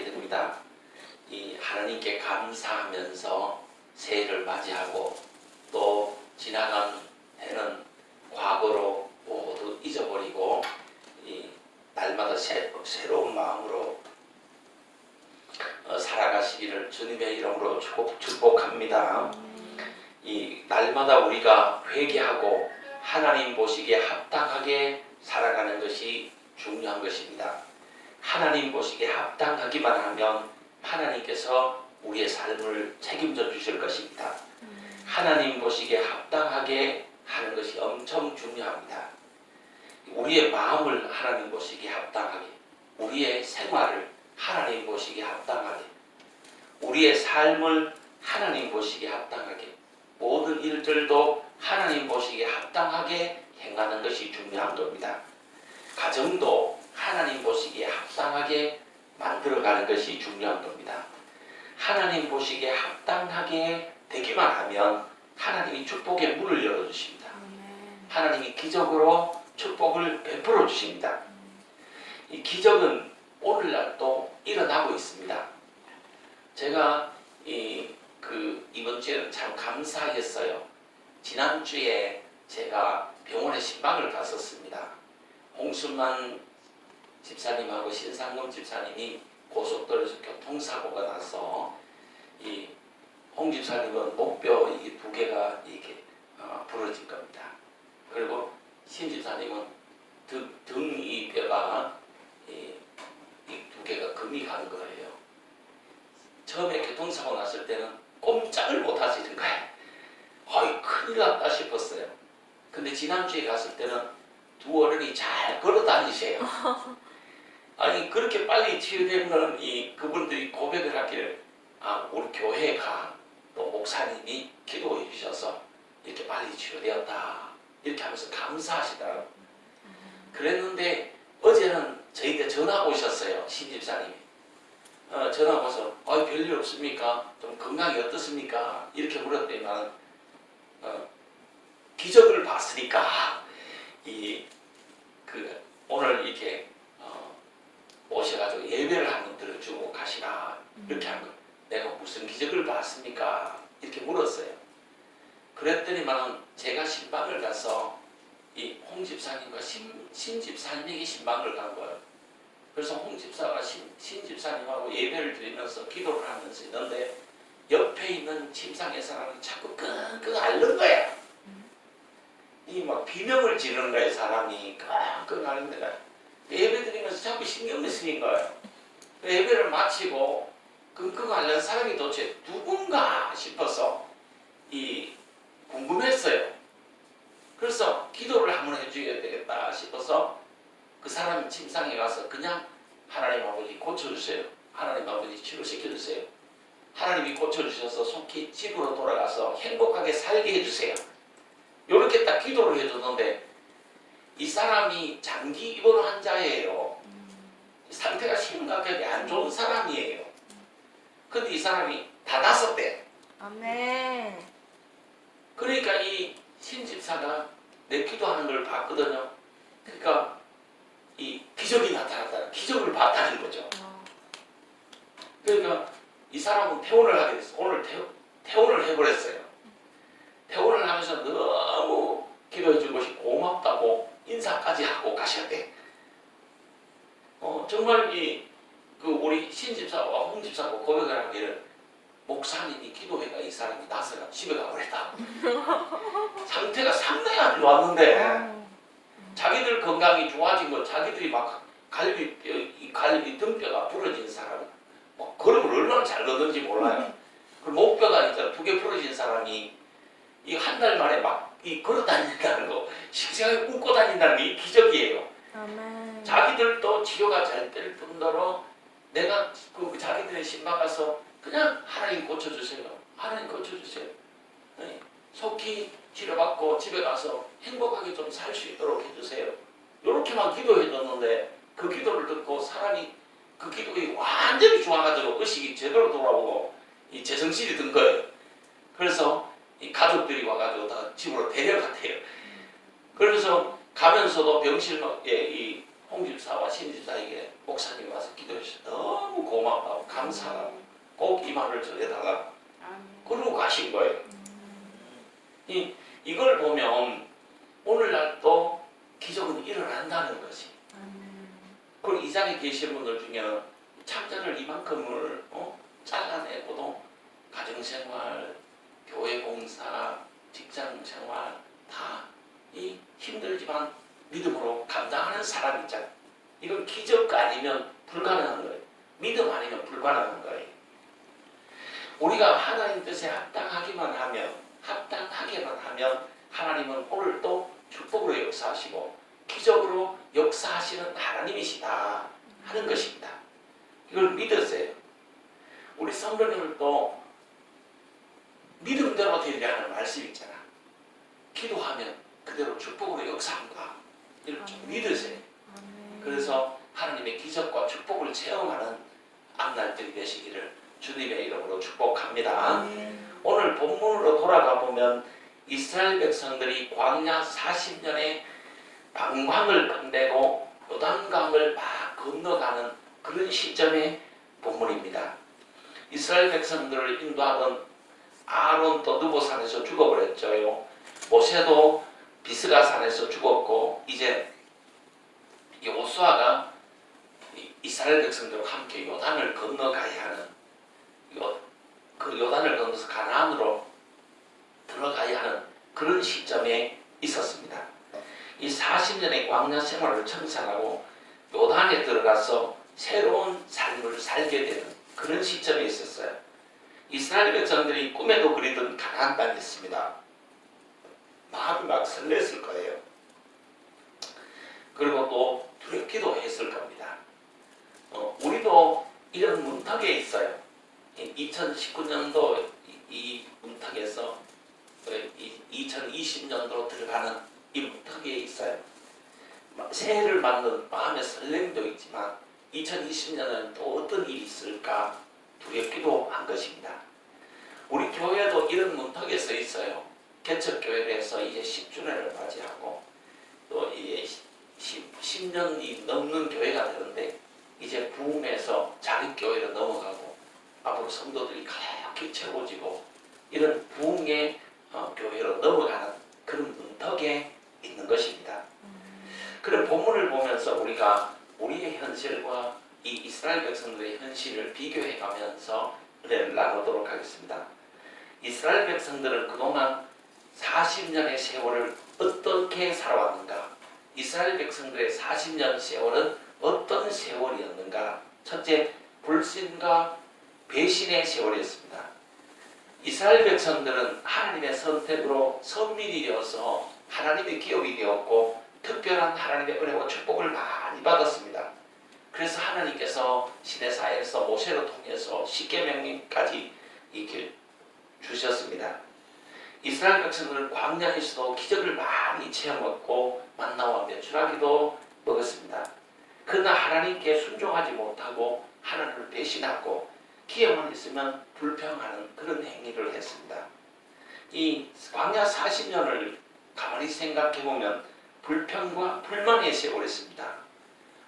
하게 됩니다. 이 하나님께 감사하면서 새해를 맞이하고 또 지나간 해는 과거로 모두 잊어버리고 이 날마다 새로운 마음으로 살아가시기를 주님의 이름으로 축복합니다. 이 날마다 우리가 회개하고 하나님 보시기에 합당하게 살아가는 것이 중요한 것입니다. 하나님 보시기에 합당하기만 하면 하나님께서 우리의 삶을 책임져 주실 것입니다. 하나님 보시기에 합당하게 하는 것이 엄청 중요합니다. 우리의 마음을 하나님 보시기에 합당하게, 우리의 생활을 하나님 보시기에 합당하게, 우리의 삶을 하나님 보시기에 합당하게, 모든 일들도 하나님 보시기에 합당하게 행하는 것이 중요한 겁니다. 가정도 하나님 보시기에 합당하게 만들어가는 것이 중요한 겁니다. 하나님 보시기에 합당하게 되기만 하면 하나님이 축복의 문을 열어주십니다. 하나님이 기적으로 축복을 베풀어 주십니다. 이 기적은 오늘날 또 일어나고 있습니다. 제가 이번 주에는 참 감사했어요. 지난주에 제가 병원에 신방을 갔었습니다. 홍순만 집사님하고 신상금 집사님이 고속도로에서 교통사고가 나서 이 홍 집사님은 목뼈 이 두 개가 이렇게 부러진 겁니다. 그리고 신 집사님은 등 이 뼈가 이 두 개가 금이 간 거예요. 처음에 교통사고 났을 때는 꼼짝을 못 하시는 거예요. 어이, 큰일 났다 싶었어요. 근데 지난주에 갔을 때는 두 어른이 잘 걸어 다니세요. 아니, 그렇게 빨리 치유되면 그분들이 고백을 하기를, 우리 교회에 가. 또 목사님이 기도해 주셔서 이렇게 빨리 치유되었다. 이렇게 하면서 감사하시더라고요. 그랬는데 어제는 저희한테 전화가 오셨어요. 신집사님이. 전화가 와서 별일 없습니까? 좀 건강이 어떻습니까? 이렇게 물었더니만 기적을 봤으니까 오늘 이렇게 오셔가지고 예배를 한번 들어주고 가시라 이렇게 한 거. 내가 무슨 기적을 봤습니까? 이렇게 물었어요. 그랬더니만 제가 신방을 가서 이 홍 집사님과 신 집사님에게 신방을 간 거예요. 그래서 홍 집사가 신 집사님하고 예배를 드리면서 기도를 하면서 있는데 옆에 있는 침상의 사람이 자꾸 끙끙 앓는 거야. 이 막 비명을 지르는 거야, 사람이. 끙끙 앓는 거야. 예배 드리면서 자꾸 신경을 쓰는 거예요. 예배를 마치고 끙끙 앓는 사람이 도대체 누군가 싶어서 궁금했어요. 그래서 기도를 한번 해줘야 되겠다 싶어서 그 사람 침상에 가서 그냥 하나님 아버지 고쳐주세요. 하나님 아버지 치료시켜주세요. 하나님이 고쳐주셔서 속히 집으로 돌아가서 행복하게 살게 해주세요. 이렇게 딱 기도를 해줬는데 이 사람이 장기 입원 환자예요. 상태가 심각하게 안 좋은 사람이에요. 근데 이 사람이 다 낫았대. 아멘. 그러니까 이 신집사가 내 기도하는 걸 봤거든요. 그러니까 이 기적이 나타났다. 기적을 봤다는 거죠. 그러니까 이 사람은 퇴원을 하게 됐어. 오늘 퇴원을 해버렸어요. 퇴원을 하면서 너무 기도해 준 것이 고맙다고 인사까지 하고 가셨대. 정말 우리 신집사와 홍집사가 고백을 하기를 목사님이 기도해가 이 사람이 나서가 집에 가버렸다. 상태가 상당히 안 좋았는데 자기들 건강이 좋아진 거, 자기들이 막 갈비 등뼈가 부러진 사람, 걸음을 얼마나 잘 걷는지 몰라요. 그 목뼈가 이제 두 개 부러진 사람이 한 달 만에 막 걸어 다닌다는 거, 씩씩하게 웃고 다닌다는 게 기적이에요. 아멘. 자기들도 치료가 잘 될 뿐더러 내가 자기들의 신방 가서 그냥 하나님 고쳐주세요. 하나님 고쳐주세요. 속히 치료받고 집에 가서 행복하게 좀 살 수 있도록 해주세요. 이렇게만 기도해줬는데 그 기도를 듣고 사람이 그 기도가 완전히 좋아가지고 의식이 제대로 돌아오고 이 재정신이 든 거예요. 그래서 이 가족들이 와가지고 다 집으로 데려갔대요. 그러면서 가면서도 병실에 이 홍집사와 신집사에게 목사님이 와서 기도해 주셔서 너무 고맙다고 감사하고 꼭 이 말을 전해달라고 아멘. 그러고 가신 거예요. 이걸 보면 오늘날 또 기적은 일어난다는 것이. 아멘. 그리고 이 자리에 계신 분들 중에는 창자를 이만큼을 잘라내고도 가정생활, 교회 봉사, 직장생활 다 이 힘들지만 믿음으로 감당하는 사람이 있잖아요. 이건 기적 아니면 불가능한 거예요. 믿음 아니면 불가능한 거예요. 우리가 하나님 뜻에 합당하기만 하면 하나님은 오늘도 축복으로 역사하시고 기적으로 역사하시는 하나님이시다 하는 것입니다. 이걸 믿으세요. 우리 성도님들도 믿음대로 되리라 하는 말씀 있잖아. 기도하면 그대로 축복으로 역사한다. 이걸 좀 믿으세요. 아멘. 그래서 하나님의 기적과 축복을 체험하는 앞날들이 되시기를 주님의 이름으로 축복합니다. 아멘. 오늘 본문으로 돌아가 보면 이스라엘 백성들이 광야 40년의 방광을 끝내고 요단강을 막 건너가는 그런 시점의 본문입니다. 이스라엘 백성들을 인도하던 아론도 느보산에서 죽어버렸죠. 모세도 비스가산에서 죽었고 이제 여호수아가 이스라엘 백성들과 함께 요단을 건너가야 하는 그 요단을 건너서 가나안으로 들어가야 하는 그런 시점에 있었습니다. 이 40년의 광야 생활을 청산하고 요단에 들어가서 새로운 삶을 살게 되는 그런 시점에 있었어요. 이스라엘 백성들이 꿈에도 그리던 가나안 땅이 있습니다. 마음이 막 설렜을 거예요. 그리고 또 두렵기도 했을 겁니다. 우리도 이런 문턱에 있어요. 2019년도 이 문턱에서 2020년도로 들어가는 이 문턱에 있어요. 새해를 맞는 마음의 설렘도 있지만 2020년은 또 어떤 일이 있을까 두렵기도 한 것입니다. 우리 교회도 이런 문턱에 서 있어요. 개척교회를 해서 이제 10주년을 맞이하고 또 이제 10년이 넘는 교회가 되는데 이제 부흥에서 자립교회로 넘어가고 앞으로 성도들이 가득히 채워지고 이런 부흥의 교회로 넘어가는 그런 문턱에 있는 것입니다. 그런 본문을 보면서 우리가 우리의 현실과 이 이스라엘 백성들의 현실을 비교해 가면서 은혜를 나누도록 하겠습니다. 이스라엘 백성들은 그동안 40년의 세월을 어떻게 살아왔는가? 이스라엘 백성들의 40년 세월은 어떤 세월이었는가? 첫째, 불신과 배신의 세월이었습니다. 이스라엘 백성들은 하나님의 선택으로 선민이 되어서 하나님의 기업이 되었고 특별한 하나님의 은혜와 축복을 많이 받았습니다. 그래서 하나님께서 시내사에서 모세를 통해서 십계명까지 이렇게 주셨습니다. 이스라엘 백성들은 광야에서도 기적을 많이 체험했고 만나와 메추라기도 먹었습니다. 그러나 하나님께 순종하지 못하고 하나님을 배신하고 기회만 있으면 불평하는 그런 행위를 했습니다. 이 광야 40년을 가만히 생각해보면 불평과 불만의 세월이었습니다.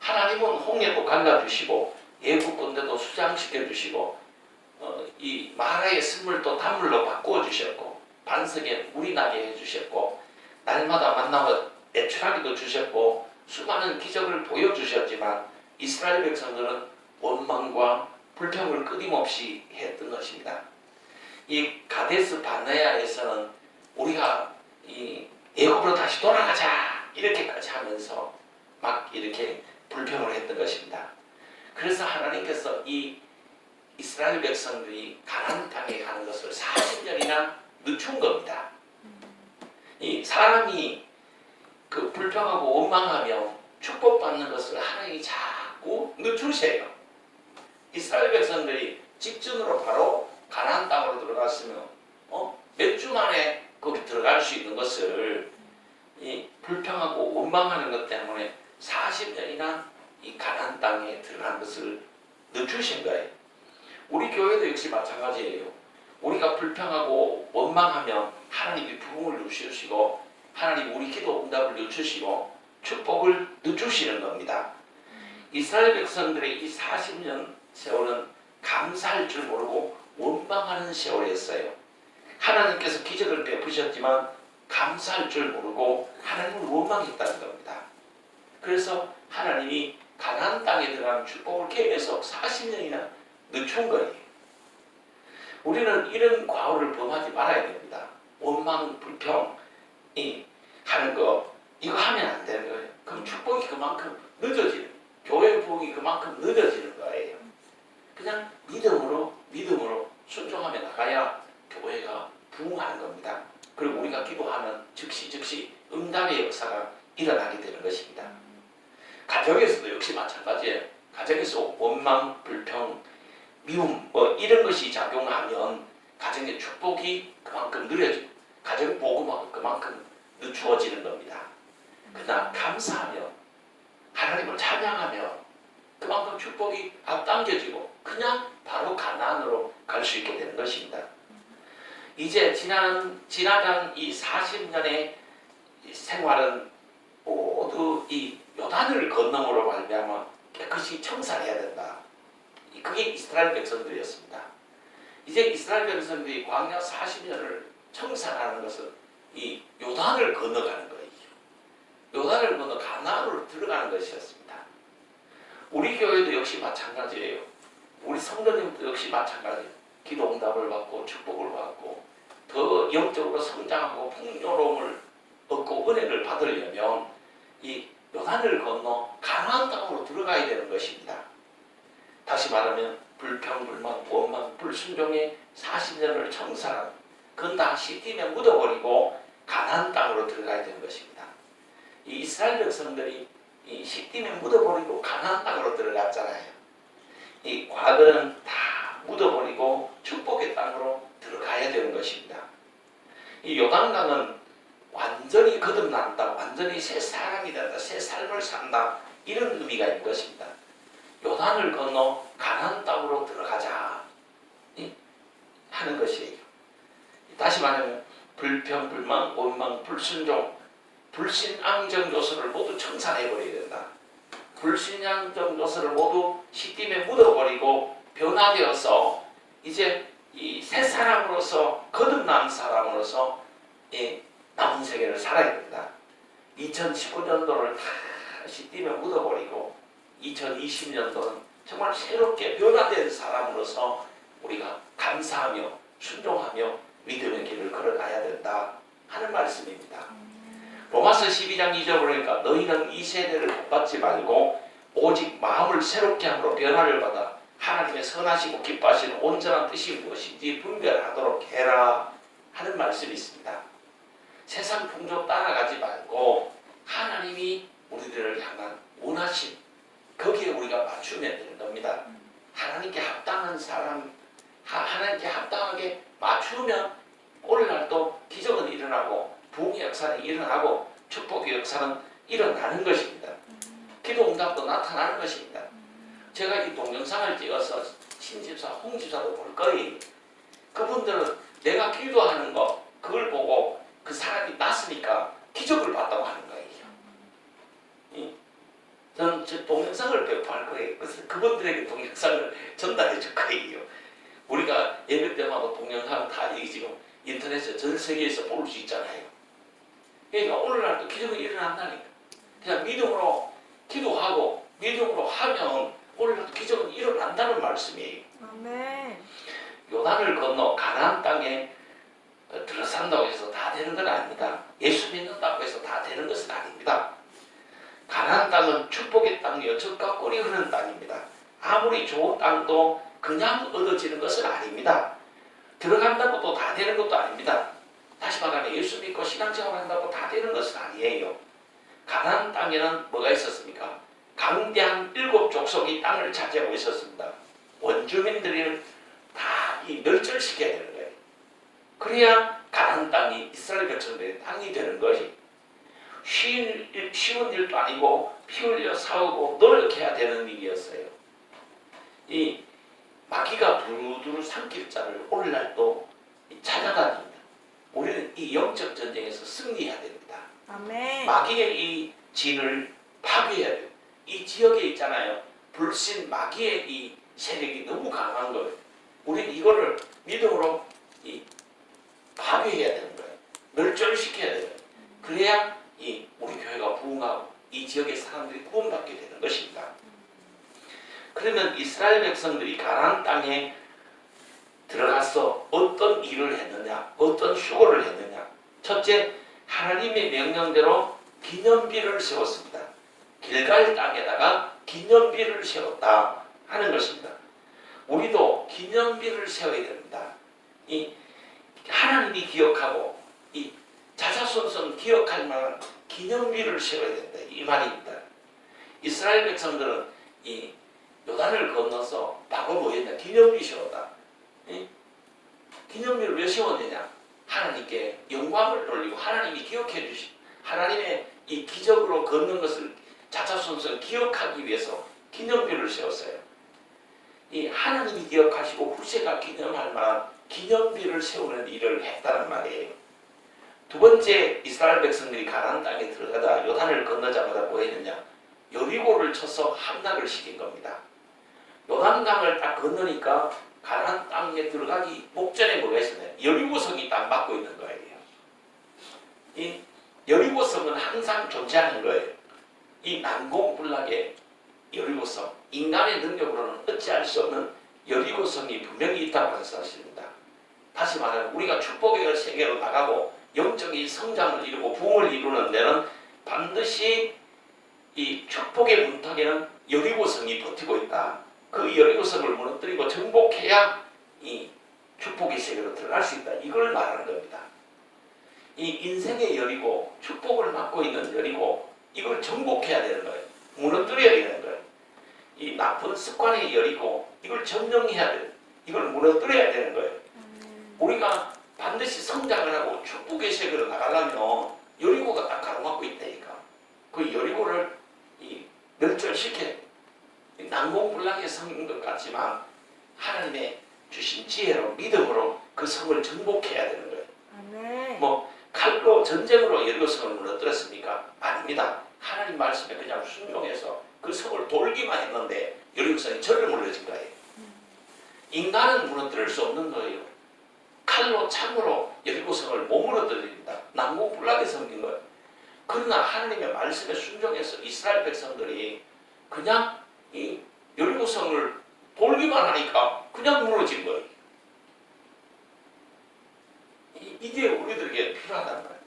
하나님은 홍해도 갈라주시고 애국군대도 수장시켜주시고 이 마라의 쓴물도 단물로 바꾸어 주셨고 반석에 물이 나게 해주셨고 날마다 만나와 메추라기도 주셨고 수많은 기적을 보여주셨지만 이스라엘 백성들은 원망과 불평을 끊임없이 했던 것입니다. 이 가데스 바네아에서는 우리가 이 애굽으로 다시 돌아가자 이렇게까지 하면서 막 이렇게 불평을 했던 것입니다. 그래서 하나님께서 이 이스라엘 백성들이 가나안 땅에 가는 것을 40년이나 늦춘 겁니다. 이 사람이 그 불평하고 원망하며 축복받는 것을 하나님이 자꾸 늦추세요. 이스라엘 백성들이 직전으로 바로 가나안 땅으로 들어갔으면 몇 주 만에 거기 들어갈 수 있는 것을 이 불평하고 원망하는 것 때문에 40년이나 이 가나안 땅에 들어간 것을 늦추신 거예요. 우리 교회도 역시 마찬가지예요. 우리가 불평하고 원망하면 하나님이 부흥을 늦추시고 하나님 우리 기도 응답을 늦추시고 축복을 늦추시는 겁니다. 이스라엘 백성들의 이 40년 세월은 감사할 줄 모르고 원망하는 세월이었어요. 하나님께서 기적을 베푸셨지만 감사할 줄 모르고 하나님을 원망했다는 겁니다. 그래서 하나님이 가나안 땅에 들어가는 축복을 계속 40년이나 늦춘 거예요. 우리는 이런 과오를 범하지 말아야 됩니다. 원망, 불평이 하는 거, 이거 하면 안 되는 거예요. 그럼 축복이 그만큼 늦어지는, 교회 복이 그만큼 늦어지는 거예요. 그냥 믿음으로 순종하며 나가야 교회가 부흥하는 겁니다. 그리고 우리가 기도하면 즉시 응답의 역사가 일어나게 되는 것입니다. 가정에서도 역시 마찬가지예요. 가정에서 원망, 불평, 미움 이런 것이 작용하면 가정의 축복이 그만큼 느려지고 가정 복음화가 그만큼 늦추어지는 겁니다. 그러나 감사하며 하나님을 찬양하며 그만큼 축복이 앞당겨지고 그냥 바로 가나안으로 갈 수 있게 되는 것입니다. 이제 지나간 이 40년의 생활은 모두 이 요단을 건너므로 말미암아 깨끗이 청산해야 된다. 그게 이스라엘 백성들이었습니다. 이제 이스라엘 백성들이 광야 40년을 청산하는 것은 이 요단을 건너가는 거예요. 요단을 건너 가나안으로 들어가는 것이었습니다. 우리 교회도 역시 마찬가지예요. 우리 성도님도 역시 마찬가지예요. 기도 응답을 받고 축복을 받고 더 영적으로 성장하고 풍요로움을 얻고 은혜를 받으려면 이 요단을 건너 가나안 땅으로 들어가야 되는 것입니다. 다시 말하면 불평, 불만, 원망, 불순종의 40년을 청산한 그건 다 시딤에 묻어버리고 가나안 땅으로 들어가야 되는 것입니다. 이 이스라엘 백성들이 이 시딤에 묻어버리고 가나안 땅으로 들어갔잖아요. 이 과거는 다 묻어버리고 축복의 땅으로 들어가야 되는 것입니다. 이 요단강은 완전히 거듭난다, 완전히 새 사람이 된다, 새 삶을 산다 이런 의미가 있는 것입니다. 요단을 건너 가나안 땅으로 들어가자 하는 것이에요. 다시 말하면 불평, 불만, 원망, 불순종, 불신앙적 요소를 모두 청산해버려야 된다. 불신앙적 요소를 모두 시딤에 묻어버리고 변화되어서 이제 이 새 사람으로서 거듭난 사람으로서 남은 세계를 살아야 된다. 2019년도를 다 시딤에 묻어버리고 2020년도는 정말 새롭게 변화된 사람으로서 우리가 감사하며 순종하며 믿음의 길을 걸어가야 된다 하는 말씀입니다. 로마서 12장 2절 보니까 너희는 이 세대를 본받지 말고 오직 마음을 새롭게 함으로 변화를 받아 하나님의 선하시고 기뻐하시는 온전한 뜻이 무엇인지 분별하도록 해라 하는 말씀이 있습니다. 세상 풍조 따라가지 말고 하나님이 우리들을 향한 원하심 거기에 우리가 맞추면 되는 겁니다. 하나님께 합당한 사람, 하나님께 합당하게 맞추면 오늘날 또 기적은 일어나고 부흥의 역사는 일어나고 축복의 역사는 일어나는 것입니다. 기도 응답도 나타나는 것입니다. 제가 이 동영상을 찍어서 신집사, 홍집사도 볼 거예요. 그분들은 내가 기도하는 거 그걸 보고 그 사람이 났으니까 기적을 봤다고 하는 거예요. 저는 저 동영상을 배포할 거예요. 그래서 그분들에게 동영상을 전달해 줄 거예요. 우리가 예배 때마다 동영상 다 이게 지금 인터넷에 전 세계에서 볼 수 있잖아요. 그러니까 오늘날도 기적이 일어난다니까. 그냥 믿음으로 기도하고 믿음으로 하면 오늘날도 기적은 일어난다는 말씀이에요. 아멘. 요단을 건너 가나안 땅에 들어선다고 해서 다 되는 건 아닙니다. 예수 믿는다고 해서 다 되는 것은 아닙니다. 가나안 땅은 축복의 땅이요 젖과 꿀이 흐르는 땅입니다. 아무리 좋은 땅도 그냥 얻어지는 것은 아닙니다. 들어간다고 또 다 되는 것도 아닙니다. 다시 말하면 예수 믿고 신앙생활 한다고 다 되는 것은 아니에요. 가나안 땅에는 뭐가 있었습니까? 강대한 7 족속이 땅을 차지하고 있었습니다. 원주민들을 다 이 멸절시켜야 되는 거예요. 그래야 가나안 땅이 이스라엘 백성들의 땅이 되는 것이 쉬운 일도 아니고 피 흘려 싸우고 노력해야 되는 일이었어요. 이 마귀가 두루두루 삼킬 자를 오늘날 또 찾아다닙니다. 우리는 이 영적 전쟁에서 승리해야 됩니다. 아멘. 마귀의 이 진을 파괴해야 돼요. 이 지역에 있잖아요. 불신 마귀의 이 세력이 너무 강한 거예요. 우리는 이거를 믿음으로 파괴해야 되는 거예요. 멸절시켜야 돼요. 그래야 우리 교회가 부흥하고 이 지역의 사람들이 구원받게 되는 것입니다. 그러면 이스라엘 백성들이 가나안 땅에 들어가서 어떤 일을 했느냐, 어떤 수고를 했느냐. 첫째, 하나님의 명령대로 기념비를 세웠습니다. 길갈 땅에다가 기념비를 세웠다 하는 것입니다. 우리도 기념비를 세워야 됩니다. 하나님이 기억하고 자자손손 기억할 만한 기념비를 세워야 된다, 이 말입니다. 이스라엘 백성들은 요단을 건너서 바로 뭐였냐, 기념비 세웠다. 기념비를 왜 세웠느냐, 하나님께 영광을 돌리고 하나님이 기억해 주신 하나님의 이 기적으로 걷는 것을 자자손손 기억하기 위해서 기념비를 세웠어요. 하나님이 기억하시고 후세가 기념할 만한 기념비를 세우는 일을 했다는 말이에요. 두 번째, 이스라엘 백성들이 가나안 땅에 들어가다 요단을 건너자마자 뭐 했느냐, 여리고를 쳐서 함락을 시킨 겁니다. 요단강을 딱 건너니까 가나안 땅에 들어가기 목전에 뭐가 있었냐, 여리고성이 딱 막고 있는 거예요. 이 여리고성은 항상 존재하는 거예요. 이 난공불락의 여리고성, 인간의 능력으로는 어찌할 수 없는 여리고성이 분명히 있다고 하는 사실입니다. 다시 말하면 우리가 축복의 세계로 나가고 영적인 성장을 이루고 부흥을 이루는 데는 반드시 이 축복의 문턱에는 여리고성이 버티고 있다. 그 여리고성을 무너뜨리고 정복해야 이 축복의 세계로 들어갈 수 있다. 이걸 말하는 겁니다. 이 인생의 여리고, 축복을 맡고 있는 여리고, 이걸 정복해야 되는 거예요. 무너뜨려야 되는 거예요. 이 나쁜 습관의 여리고, 이걸 점령해야 돼요. 이걸 무너뜨려야 되는 거예요. 우리가 반드시 성장을 하고 축복의 세계로 나가려면 여리고가 딱 가로막고 있다니까. 그 여리고를 멸절시켜 난공불락의 성인 것 같지만 하나님의 주신 지혜로 믿음으로 그 성을 정복해야 되는 거예요. 아멘. 뭐 칼로 전쟁으로 여리고성을 무너뜨렸습니까? 아닙니다. 하나님 말씀에 그냥 순종해서 그 성을 돌기만 했는데 여리고성이 절로 무너진 거예요. 인간은 무너뜨릴 수 없는 거예요. 칼로 창으로 여리고성을 못 무너뜨립니다. 난공불락의 성인 거예요. 그러나 하나님의 말씀에 순종해서 이스라엘 백성들이 그냥 이 여리고성을 돌기만 하니까 그냥 무너진 거예요. 이게 우리들에게 필요하단 말이에요.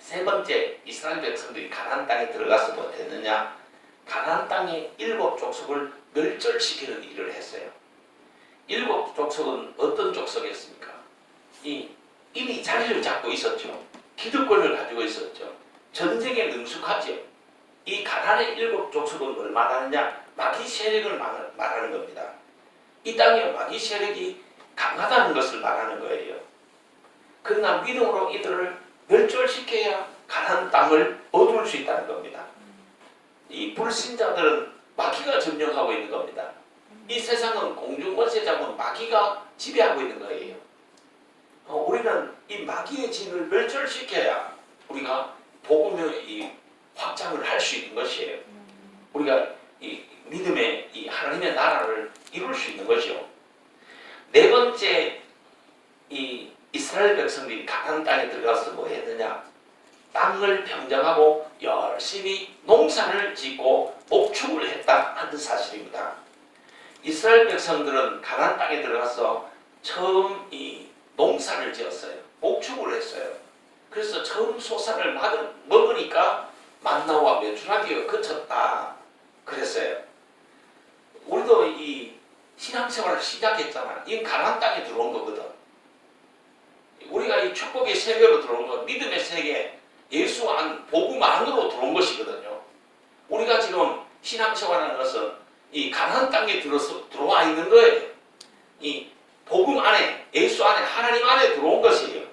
세 번째, 이스라엘 백성들이 가나안 땅에 들어가서 뭐 됐느냐, 가나안 땅의 7 족속을 멸절시키는 일을 했어요. 7 족속은 어떤 족속이었습니까? 이미 자리를 잡고 있었죠. 기득권을 가지고 있었죠. 전쟁에 능숙하죠. 이 가나안의 7 족속은 뭘 말하느냐, 마귀 세력을 말하는 겁니다. 이 땅에 마귀 세력이 강하다는 것을 말하는 거예요. 그러나 믿음으로 이들을 멸절시켜야 가나안 땅을 얻을 수 있다는 겁니다. 이 불신자들은 마귀가 점령하고 있는 겁니다. 이 세상은 공중권세 잡은 마귀가 지배하고 있는 거예요. 우리는 이 마귀의 진을 멸절시켜야 우리가 복음의 확장을 할 수 있는 것이에요. 우리가 이 믿음의 이 하나님의 나라를 이룰 수 있는 것이요. 네 번째, 이 이스라엘 백성들이 가나안 땅에 들어가서 뭐 했느냐, 땅을 평정하고 열심히 농사를 짓고 목축을 했다 하는 사실입니다. 이스라엘 백성들은 가나안 땅에 들어가서 처음 이 농사를 지었어요. 목축을 했어요. 그래서 처음 소산을 먹으니까 만나와 메추라기가 그쳤다 그랬어요. 우리도 이 신앙생활을 시작했잖아. 이건 가나안 땅에 들어온 거거든. 우리가 이 축복의 세계로 들어온 거, 믿음의 세계, 예수 안, 복음 안으로 들어온 것이거든요. 우리가 지금 신앙생활하는 것은 이 가나안 땅에 들어와 있는 거예요. 이 복음 안에, 예수 안에, 하나님 안에 들어온 것이에요.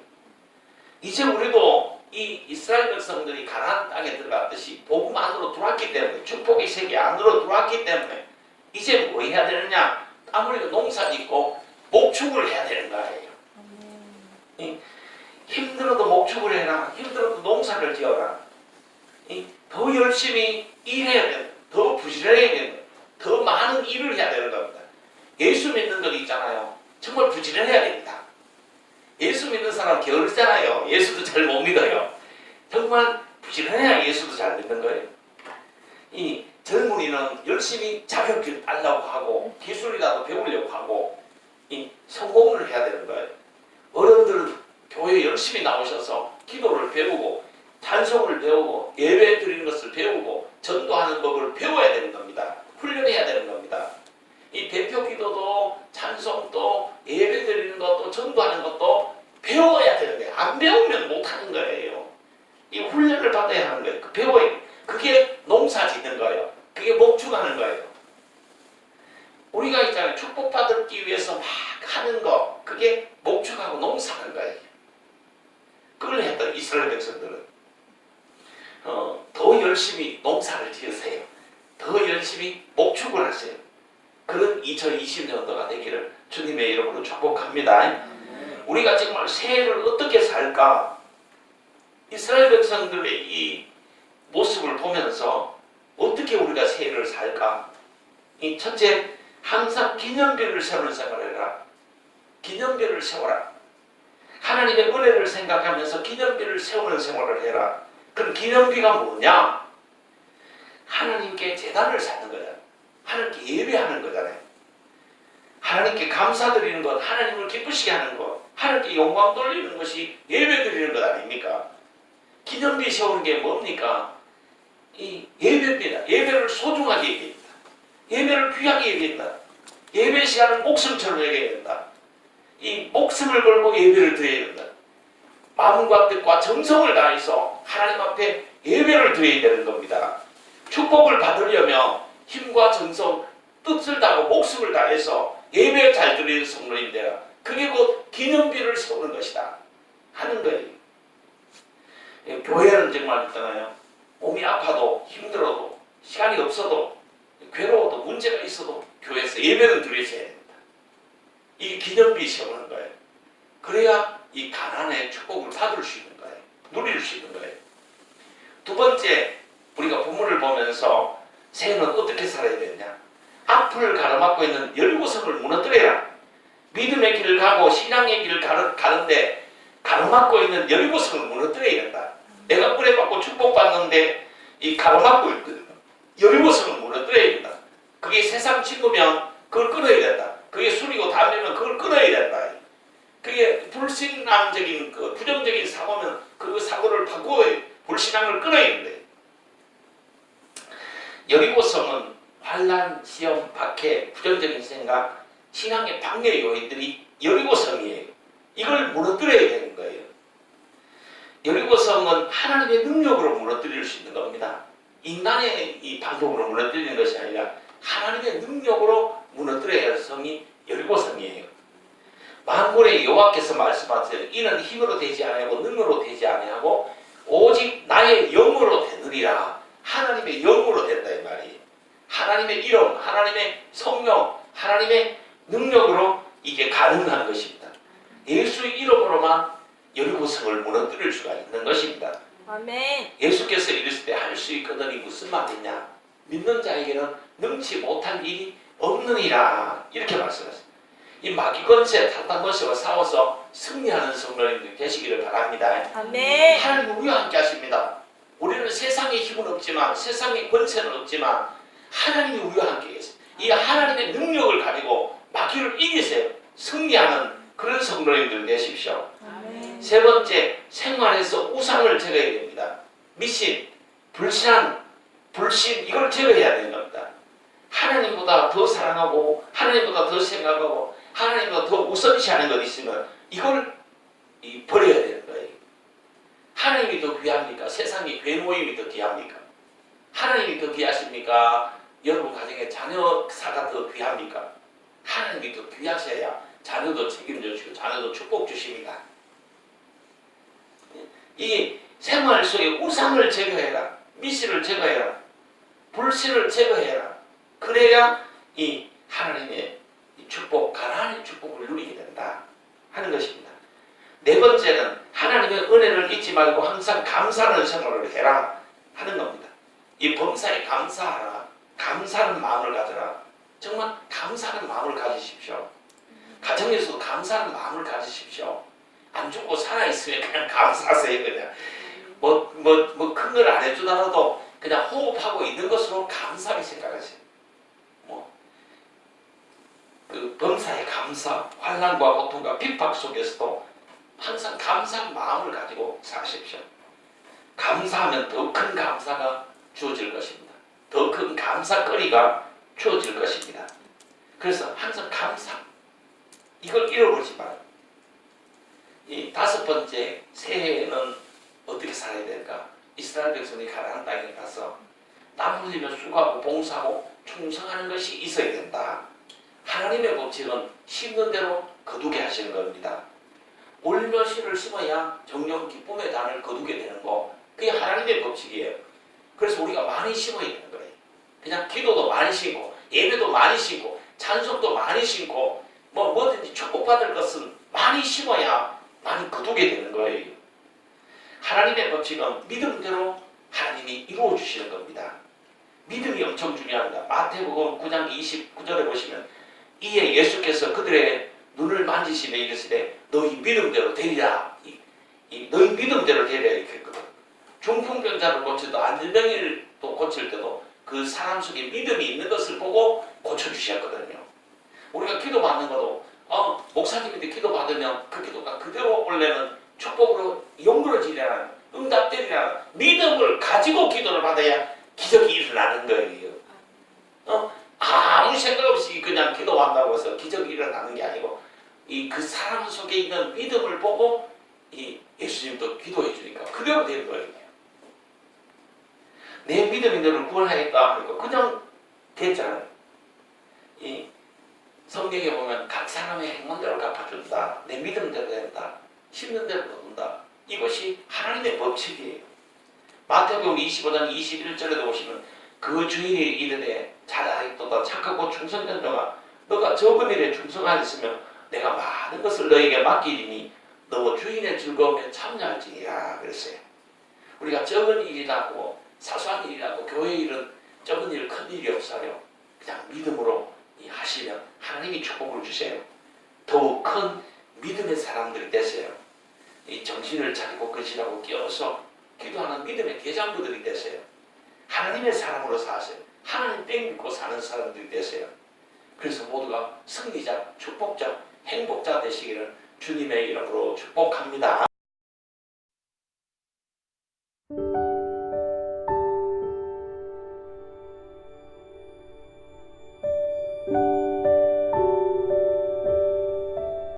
이제 우리도 이 이스라엘 백성들이 가나안 땅에 들어갔듯이 복음 안으로 들어왔기 때문에, 축복의 세계 안으로 들어왔기 때문에 이제 뭐 해야 되느냐? 아무래도 농사 짓고 목축을 해야 되는 거예요. 힘들어도 목축을 해라. 힘들어도 농사를 지어라. 더 열심히 일해야 된다. 더 부지런해야 된다. 더 많은 일을 해야 되는 겁니다. 예수 믿는 것 있잖아요. 정말 부지런해야 됩니다. 예수 믿는 사람 게으르잖아요. 예수도 잘 못 믿어요. 정말 부지런해야 예수도 잘 믿는 거예요. 이 젊은이는 열심히 자격증 따려고 하고 기술이라도 배우려고 하고 이 성공을 해야 되는 거예요. 어른들은 교회 열심히 나오셔서 기도를 배우고 찬송을 배우고 예배 드리는 것을 배우고 전도하는 법을 배워야 되는 겁니다. 훈련해야 되는 겁니다. 이 대표 기도도 찬송도 예배 드리는 것도 전도하는 것도 배워야 되는 거예요. 안 배우면 못하는 거예요. 이 훈련을 받아야 하는 거예요. 배워야 돼요. 그게 농사 짓는 거예요. 그게 목축하는 거예요. 우리가 있잖아요. 축복받기 위해서 막 하는 거, 그게 목축하고 농사하는 거예요. 그걸 했던 이스라엘 백성들은 더 열심히 농사를 지으세요. 더 열심히 목축을 하세요. 그런 2020년도가 되기를 주님의 이름으로 축복합니다. 우리가 정말 새해를 어떻게 살까? 이스라엘 백성들의 이 모습을 보면서 어떻게 우리가 새해를 살까? 이 첫째, 항상 기념비를 세우는 생활을 해라. 기념비를 세워라. 하나님의 은혜를 생각하면서 기념비를 세우는 생활을 해라. 그럼 기념비가 뭐냐? 하나님께 제단을 쌓는 거잖아요. 하나님께 예배하는 거잖아요. 하나님께 감사드리는 것, 하나님을 기쁘시게 하는 것, 하나님께 영광 돌리는 것이 예배 드리는 것 아닙니까? 기념비 세우는 게 뭡니까? 이 예배입니다. 예배를 소중하게 얘기합니다. 예배를 귀하게 얘기한다. 예배 시간을 목숨처럼 얘기한다. 이 목숨을 걸고 예배를 드려야 된다. 마음과 뜻과 정성을 다해서 하나님 앞에 예배를 드려야 되는 겁니다. 축복을 받으려면 힘과 정성, 뜻을 다하고 목숨을 다해서 예배 잘 드리는 성도인데요. 그게 곧 기념비를 세우는 것이다 하는 거예요. 교회는 정말 있잖아요. 몸이 아파도 힘들어도 시간이 없어도 괴로워도 문제가 있어도 교회에서 예배는 드리셔야 됩니다. 이게 기념비 세우는 거예요. 그래야 이 가난의 축복을 받을 수 있는 거예요. 누릴 수 있는 거예요. 두 번째, 우리가 본문을 보면서 새해는 어떻게 살아야 되느냐? 앞을 가로막고 있는 여리고성을 무너뜨려라. 믿음의 길을 가고 신앙의 길을 가는데 가로막고 있는 여리고성을 무너뜨려야 된다. 내가 은혜 받고 축복받는데 이 가로막고 있는 여리고성을 무너뜨려야 된다. 그게 세상 친구면 그걸 끊어야 된다. 그게 술이고 담배면 그걸 끊어야 된다. 그게 불신앙적인 부정적인 사고면 그 사고를 바꾸어 불신앙을 끊어야 된다. 여리고성은 환난, 시험, 박해, 부정적인 생각, 신앙의 방해 요인들이 여리고성이에요. 이걸 무너뜨려야 되는 거예요. 여리고성은 하나님의 능력으로 무너뜨릴 수 있는 겁니다. 인간의 이 방법으로 무너뜨리는 것이 아니라 하나님의 능력으로 무너뜨려야 할 성이 여리고성이에요. 만군의 여호와께서 말씀하세요. 이는 힘으로 되지 아니하고 능으로 되지 아니하고 오직 나의 영으로 되느니라. 하나님의 영으로 된다 이 말이에요. 하나님의 이름, 하나님의 성령, 하나님의 능력으로 이게 가능한 것입니다. 예수의 이름으로만 여리고성을 무너뜨릴 수가 있는 것입니다. 아멘. 예수께서 이르실 때 할 수 있거든이 무슨 말이냐? 믿는 자에게는 능치 못한 일이 없느니라. 이렇게 말씀하셨습니다. 이 마귀 권세, 타단 권세와 싸워서 승리하는 성도님들 되시기를 바랍니다. 아멘. 하나님 우리와 함께 하십니다. 우리는 세상의 힘은 없지만 세상의 권세는 없지만 하나님이 우리와 함께 계세요. 이 하나님의 능력을 가지고 마귀를 이기세요. 승리하는 그런 성도님들 되십시오. 아멘. 세 번째, 생활에서 우상을 제거해야 됩니다. 미신, 불신 이걸 제거해야 되는 겁니다. 하나님보다 더 사랑하고 하나님보다 더 생각하고 하나님보다 더 우선시하는 것 있으면 이걸 버려야 되는 거예요. 하나님이 더 귀합니까? 세상의 괴모임이 더 귀합니까? 하나님이 더 귀하십니까? 여러분 가정에 자녀사가 더 귀합니까? 하나님이 더 귀하셔야 자녀도 책임져 주시고 자녀도 축복 주십니다. 이 생활 속에 우상을 제거해라. 미신을 제거해라. 불신을 제거해라. 그래야 이 하나님의 축복, 가나안의 축복을 누리게 된다 하는 것입니다. 네 번째는 하나님의 은혜를 잊지 말고 항상 감사하는 생활을 해라 하는 겁니다. 이 범사에 감사하라. 감사하는 마음을 가져라. 정말 감사하는 마음을 가지십시오. 가정에서도 감사하는 마음을 가지십시오. 안 죽고 살아있으면 그냥 감사하세요. 그냥 큰 걸 안 해주더라도 그냥 호흡하고 있는 것으로 감사하게 생각하세요. 그 범사의 감사, 환난과 고통과 핍박 속에서도 항상 감사한 마음을 가지고 사십시오. 감사하면 더 큰 감사가 주어질 것입니다. 더 큰 감사거리가 주어질 것입니다. 그래서 항상 감사, 이걸 잃어버리지 말아요. 이 5번째, 새해에는 어떻게 살아야 될까? 이스라엘 백성이 가나안 땅에 가서 땀 흘리며 수고하고 봉사하고 충성하는 것이 있어야 된다. 하나님의 법칙은 심는 대로 거두게 하시는 겁니다. 울며 씨를 심어야 정녕 기쁨의 단을 거두게 되는 거, 그게 하나님의 법칙이에요. 그래서 우리가 많이 심어야 되는 거예요. 그냥 기도도 많이 심고 예배도 많이 심고 찬송도 많이 심고 뭐든지 축복받을 것은 많이 심어야 많이 거두게 되는 거예요. 하나님의 법칙은 믿음대로 하나님이 이루어 주시는 겁니다. 믿음이 엄청 중요합니다. 마태복음 9장 29절에 보시면 이에 예수께서 그들의 눈을 만지시며 이르시되 너희 믿음대로 되리라. 너희 믿음대로 되리라 이렇게 했거든. 중풍병자를 고쳐도 안질병이를 또 고칠 때도 그 사람 속에 믿음이 있는 것을 보고 고쳐주셨거든요. 우리가 기도받는 것도 목사님한테 기도받으면 그 기도가 그대로 원래는 축복으로 연결지리라는 응답되리라는 믿음을 가지고 기도를 받아야 기적이 일어나는 거예요. 아무 생각 없이 그냥 기도한다고 해서 기적이 일어나는 게 아니고 그 사람 속에 있는 믿음을 보고 예수님도 기도해 주니까 그대로 되는 거예요. 내 믿음이 너를 구원하겠다 하니까 그냥 됐잖아요. 이 성경에 보면 각 사람의 행만대로 갚아준다. 내 믿음대로 된다. 심는 대로 거둔다. 이것이 하나님의 법칙이에요. 마태복음 25장 21절에도 보시면 그 주인이 이르되 잘하였도다 착하고 충성된 자가 너가 적은 일에 충성하였으면 내가 많은 것을 너에게 맡기리니 너 주인의 즐거움에 참여할지니라 그랬어요. 우리가 적은 일이라고 사소한 일이라고 교회 일은 적은 일 큰 일이 없어요. 그냥 믿음으로 하시면 하나님이 축복을 주세요. 더욱 큰 믿음의 사람들이 되세요. 이 정신을 차리고 근신하고 깨어서 기도하는 믿음의 대장부들이 되세요. 하나님의 사람으로 사세요. 하나님 땡기고 사는 사람들이 되세요. 그래서 모두가 승리자, 축복자, 행복자 되시기를 주님의 이름으로 축복합니다.